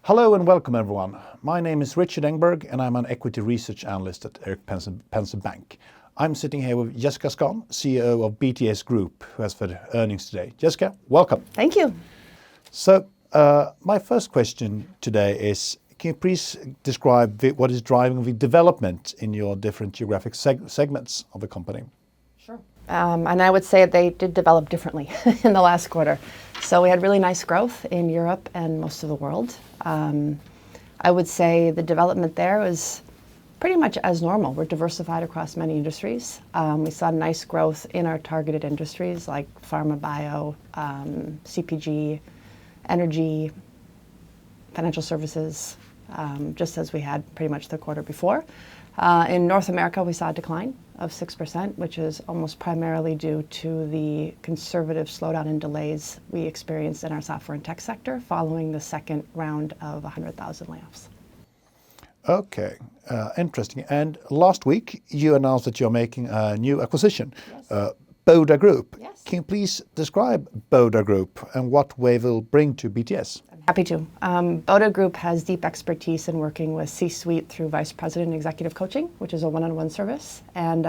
Hello and welcome everyone. My name is Rikard Engberg and I'm an equity research analyst at Erik Penser Bank. I'm sitting here with Jessica Skon, CEO of BTS Group, who has for earnings today. Jessica, welcome. Thank you. So my first question today is, can you please describe what is driving the development in your different geographic segments of the company? Sure. And I would say they did develop differently in the last quarter. So we had really nice growth in Europe and most of the world. I would say the development there was pretty much as normal. We're diversified across many industries. We saw nice growth in our targeted industries like pharma, bio, CPG, energy, financial services, just as we had pretty much the quarter before. In North America, we saw a decline of 6%, which is almost primarily due to the conservative slowdown and delays we experienced in our software and tech sector following the second round of 100,000 layoffs. Okay, interesting. And last week, you announced that you're making a new acquisition, Yes. Boda Group. Yes. Can you please describe Boda Group and what they will bring to BTS? Happy to. Boda Group has deep expertise in working with C-suite through vice president executive coaching, which is a one-on-one service. And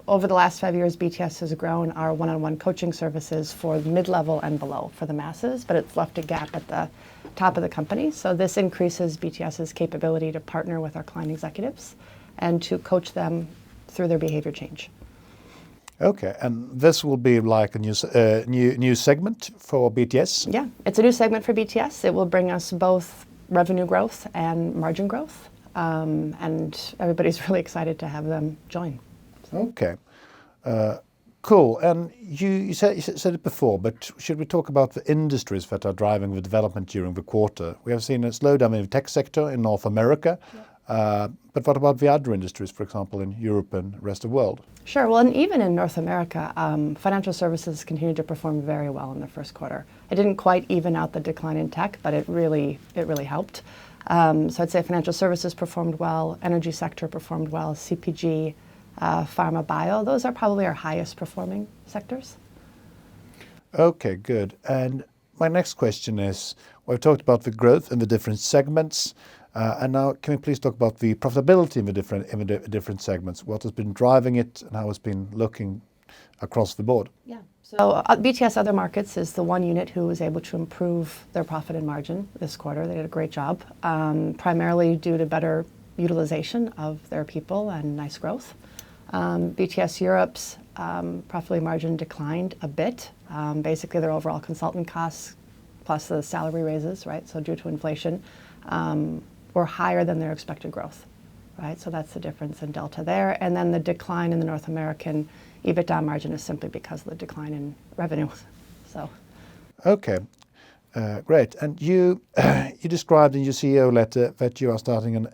over the last 5 years, BTS has grown our one-on-one coaching services for mid-level and below for the masses, but it's left a gap at the top of the company. So this increases BTS's capability to partner with our client executives and to coach them through their behavior change. Okay, and this will be like a new segment for BTS? Yeah, it's a new segment for BTS. It will bring us both revenue growth and margin growth, and everybody's really excited to have them join. Okay, cool. And you said it before, but should we talk about the industries that are driving the development during the quarter? We have seen a slowdown in the tech sector in North America. Yeah. But what about the other industries, for example, in Europe and the rest of the world? Sure. Well, and even in North America, financial services continued to perform very well in the first quarter. It didn't quite even out the decline in tech, but it really helped. So I'd say financial services performed well, energy sector performed well, CPG, pharma, bio. Those are probably our highest performing sectors. Okay, good. And my next question is, we've talked about the growth in the different segments. And now, can we please talk about the profitability in the different segments? What has been driving it, and how it's been looking across the board? Yeah. So BTS Other Markets is the one unit who was able to improve their profit and margin this quarter. They did a great job, primarily due to better utilization of their people and nice growth. BTS Europe's profit margin declined a bit. Basically, their overall consultant costs plus the salary raises, right? So due to inflation. Were higher than their expected growth, right? So that's the difference in delta there. And then the decline in the North American EBITDA margin is simply because of the decline in revenue. So. Okay, great. And you described in your CEO letter that you are starting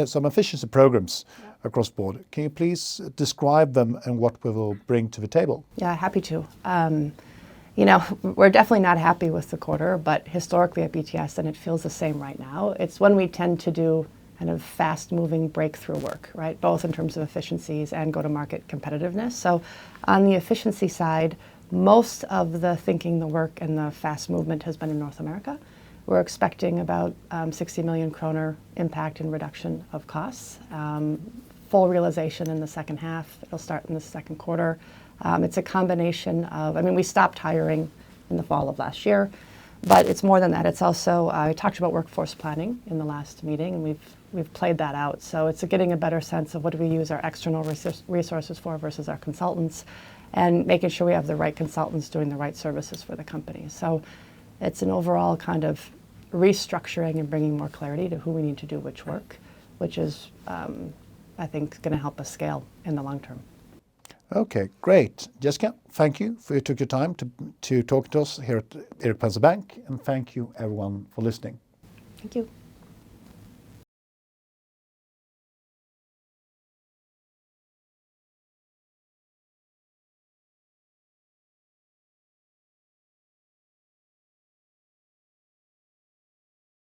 some efficiency programs across the board. Can you please describe them and what we will bring to the table? Yeah, happy to. You know, we're definitely not happy with the quarter, but historically at BTS, and it feels the same right now, it's when we tend to do kind of fast-moving breakthrough work, right? Both in terms of efficiencies and go-to-market competitiveness. So on the efficiency side, most of the thinking, the work, and the fast movement has been in North America. We're expecting about 60 million kroner impact in reduction of costs. Full realization in the second half. It'll start in the second quarter. It's a combination of, we stopped hiring in the fall of last year, but it's more than that. It's also, we talked about workforce planning in the last meeting, and we've played that out. So it's getting a better sense of what do we use our external resources for versus our consultants, and making sure we have the right consultants doing the right services for the company. So it's an overall kind of restructuring and bringing more clarity to who we need to do which work, which is, I think, going to help us scale in the long term. Okay, great. Jessica, thank you for you took your time to talk to us here at Erik Penser Bank, and thank you everyone for listening. Thank you.